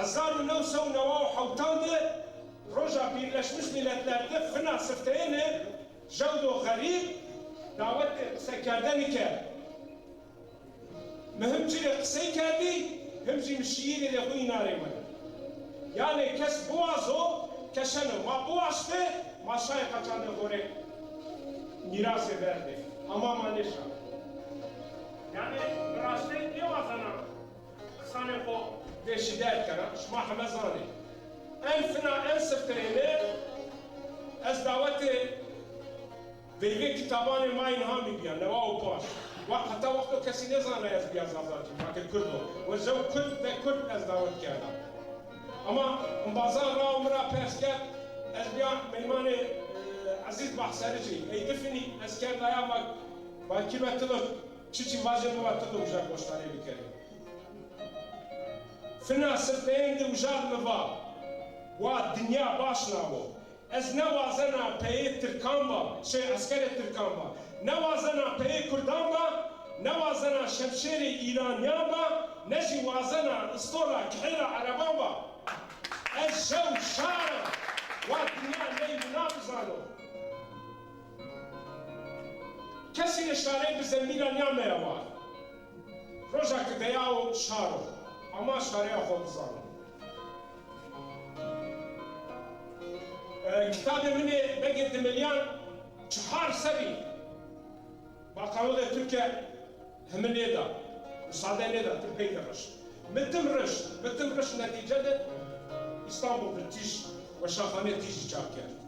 1997 روجا Birleşmiş Milletler'de fına sıftayını jevdo garip davet sekerdeni ke mühimcili kısayı kerdi himci mişiyiri de bu inarı yani kes boğazı keşanı ma boğazdı maşaya kaçanı gore mirası verdi ama manişa yani mirası ne vazana kısane ko deşider kara şma hamazani en fina en sıftayını از دعوت ویگه کتابان ما اینها میگن نوا و باش و حتی وقتی کسی نزانه از بیاز آزادی ما که کردو و جو کرد به کرد از دعوت کردم اما اون بازار را عمره پس کرد از بیان میمان عزیز بحثرجی ای دفنی از کرد آیا با کلمه تلو چی واجب و تلو وجار گوشتاری بکریم فنا سرتین دی وجار نوا و دنیا باش نامو از نوازنا پی ترکان با شی عسکر ترکان با نوازنا پی کردان با نوازنا شمشیر ایرانیان با نجی وازنا اسطوره کحیل عربان با از جو شارع و دنیا نی منافزانو کسی اشاره بزن ایرانیان میوار روزا که دیاو شارو اما شارع خود زانو کتاب منی بگید میلیون 4 سری با قانون ترکیه همین نیدا مساعده نیدا ترکیه درش متم رش نتیجه ده استانبول تیش و شاخانه تیش چاپ کرد